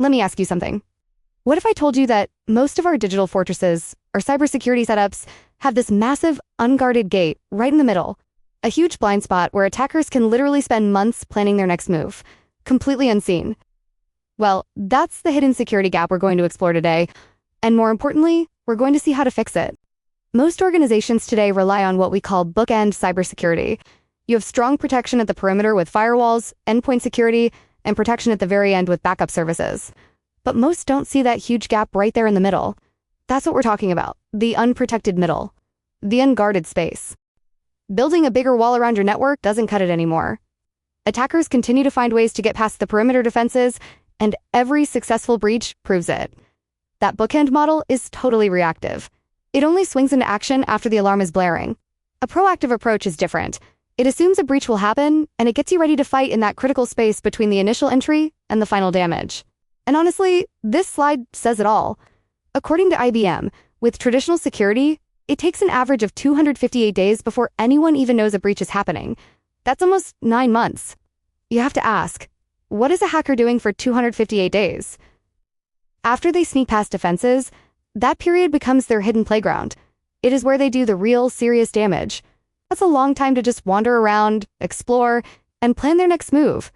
Let me ask you something. What if I told you that most of our digital fortresses, or cybersecurity setups, have this massive, unguarded gate right in the middle? A huge blind spot where attackers can literally spend months planning their next move, completely unseen. Well, that's the hidden security gap we're going to explore today, and more importantly, we're going to see how to fix it. Most organizations today rely on what we call bookend cybersecurity. You have strong protection at the perimeter with firewalls, endpoint security, and protection at the very end with backup services. But most don't see that huge gap right there in the middle. That's what we're talking about, the unprotected middle, the unguarded space. Building a bigger wall around your network doesn't cut it anymore. Attackers continue to find ways to get past the perimeter defenses, and every successful breach proves it. That bookend model is totally reactive. It only swings into action after the alarm is blaring. A proactive approach is different. It assumes a breach will happen, and it gets you ready to fight in that critical space between the initial entry and the final damage. And honestly, this slide says it all. According to IBM, with traditional security, it takes an average of 258 days before anyone even knows a breach is happening. That's almost 9 months. You have to ask, what is a hacker doing for 258 days? After they sneak past defenses, that period becomes their hidden playground. It is where they do the real, serious damage. That's a long time to just wander around, explore, and plan their next move,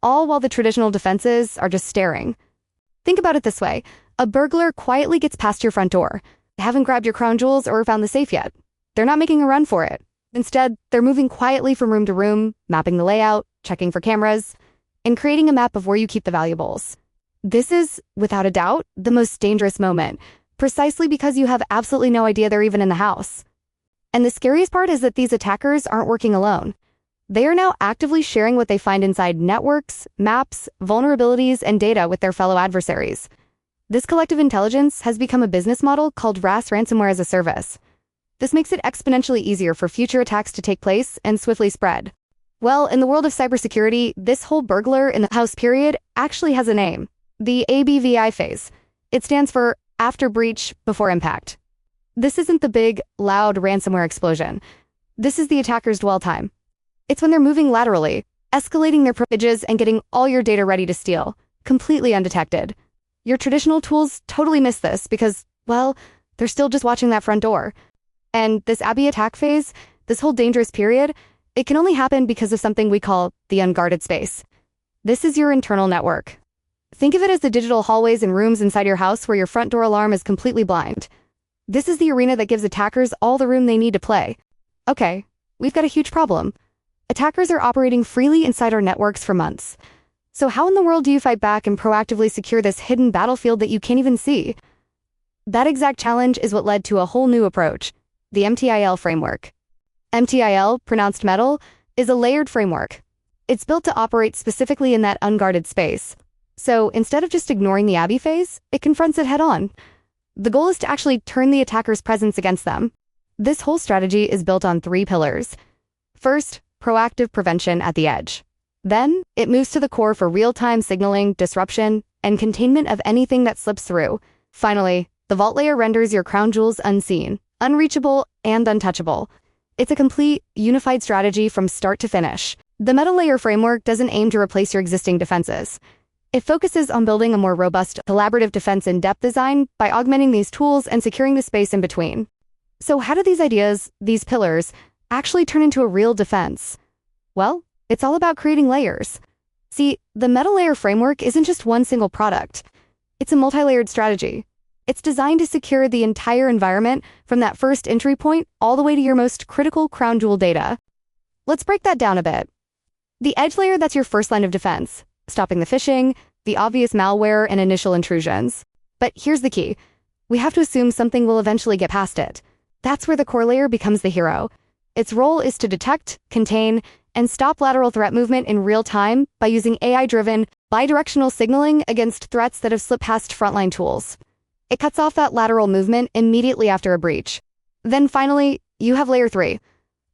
all while the traditional defenses are just staring. Think about it this way. A burglar quietly gets past your front door. They haven't grabbed your crown jewels or found the safe yet. They're not making a run for it. Instead, they're moving quietly from room to room, mapping the layout, checking for cameras, and creating a map of where you keep the valuables. This is, without a doubt, the most dangerous moment, precisely because you have absolutely no idea they're even in the house. And the scariest part is that these attackers aren't working alone. They are now actively sharing what they find inside networks, maps, vulnerabilities, and data with their fellow adversaries. This collective intelligence has become a business model called RaaS, ransomware as a service. This makes it exponentially easier for future attacks to take place and swiftly spread. Well, in the world of cybersecurity, this whole burglar in the house period actually has a name, the A.B.B.I phase. It stands for after breach, before impact. This isn't the big, loud ransomware explosion. This is the attacker's dwell time. It's when they're moving laterally, escalating their privileges and getting all your data ready to steal, completely undetected. Your traditional tools totally miss this because, well, they're still just watching that front door. And this A.B.B.I attack phase, this whole dangerous period, it can only happen because of something we call the unguarded space. This is your internal network. Think of it as the digital hallways and rooms inside your house where your front door alarm is completely blind. This is the arena that gives attackers all the room they need to play. Okay, we've got a huge problem. Attackers are operating freely inside our networks for months. So how in the world do you fight back and proactively secure this hidden battlefield that you can't even see? That exact challenge is what led to a whole new approach, the MTIL Framework. MTIL, pronounced metal, is a layered framework. It's built to operate specifically in that unguarded space. So instead of just ignoring the A.B.B.I phase, it confronts it head-on. The goal is to actually turn the attacker's presence against them. This whole strategy is built on 3 pillars. First, proactive prevention at the edge. Then, it moves to the core for real-time signaling, disruption, and containment of anything that slips through. Finally, the vault layer renders your crown jewels unseen, unreachable, and untouchable. It's a complete, unified strategy from start to finish. The meta layer framework doesn't aim to replace your existing defenses. It focuses on building a more robust, collaborative defense in-depth design by augmenting these tools and securing the space in between. So how do these ideas, these pillars, actually turn into a real defense? Well, it's all about creating layers. See, the meta layer framework isn't just one single product. It's a multi-layered strategy. It's designed to secure the entire environment from that first entry point all the way to your most critical crown jewel data. Let's break that down a bit. The edge layer, that's your first line of defense, stopping the phishing, the obvious malware, and initial intrusions. But here's the key. We have to assume something will eventually get past it. That's where the core layer becomes the hero. Its role is to detect, contain, and stop lateral threat movement in real time by using AI-driven, bidirectional signaling against threats that have slipped past frontline tools. It cuts off that lateral movement immediately after a breach. Then finally, you have layer 3.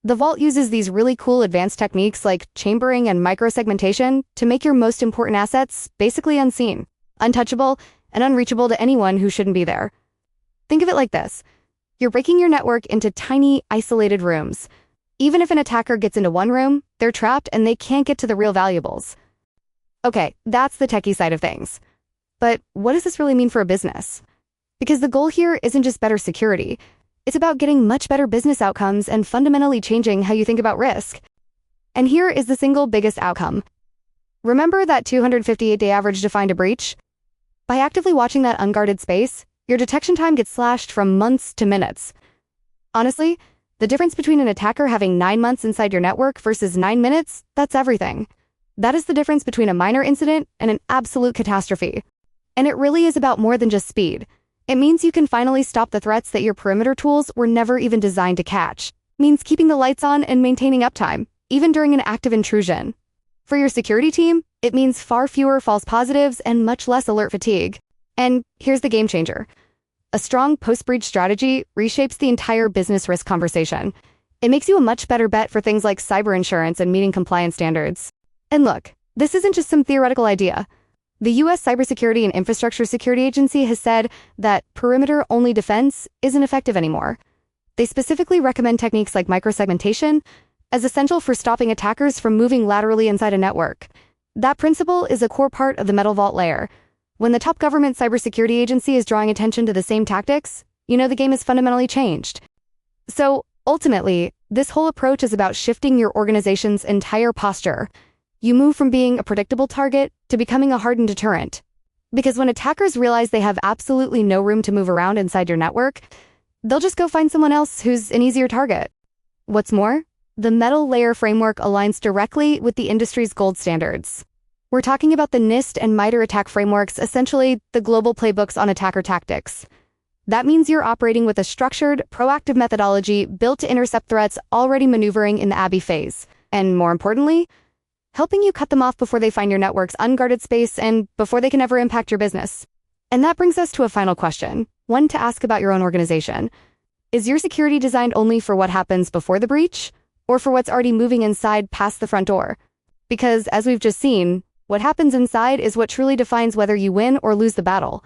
The vault uses these really cool advanced techniques like chambering and microsegmentation to make your most important assets basically unseen, untouchable, and unreachable to anyone who shouldn't be there. Think of it like this. You're breaking your network into tiny, isolated rooms. Even if an attacker gets into one room, they're trapped and they can't get to the real valuables. Okay, that's the techie side of things. But what does this really mean for a business? Because the goal here isn't just better security. It's about getting much better business outcomes and fundamentally changing how you think about risk. And here is the single biggest outcome. Remember that 258-day average to find a breach? By actively watching that unguarded space, your detection time gets slashed from months to minutes. Honestly, the difference between an attacker having 9 months inside your network versus 9 minutes, that's everything. That is the difference between a minor incident and an absolute catastrophe. And it really is about more than just speed. It means you can finally stop the threats that your perimeter tools were never even designed to catch. It means keeping the lights on and maintaining uptime, even during an active intrusion. For your security team, it means far fewer false positives and much less alert fatigue. And here's the game changer. A strong post-breach strategy reshapes the entire business risk conversation. It makes you a much better bet for things like cyber insurance and meeting compliance standards. And look, this isn't just some theoretical idea. The U.S. Cybersecurity and Infrastructure Security Agency has said that perimeter-only defense isn't effective anymore. They specifically recommend techniques like microsegmentation as essential for stopping attackers from moving laterally inside a network. That principle is a core part of the Metal Vault layer. When the top government cybersecurity agency is drawing attention to the same tactics, you know the game has fundamentally changed. So, ultimately, this whole approach is about shifting your organization's entire posture. You move from being a predictable target to becoming a hardened deterrent. Because when attackers realize they have absolutely no room to move around inside your network, they'll just go find someone else who's an easier target. What's more, the Metal Layer framework aligns directly with the industry's gold standards. We're talking about the NIST and MITRE attack frameworks, essentially the global playbooks on attacker tactics. That means you're operating with a structured, proactive methodology built to intercept threats already maneuvering in the A.B.B.I phase. And more importantly, helping you cut them off before they find your network's unguarded space and before they can ever impact your business. And that brings us to a final question, one to ask about your own organization. Is your security designed only for what happens before the breach, or for what's already moving inside past the front door? Because, as we've just seen, what happens inside is what truly defines whether you win or lose the battle.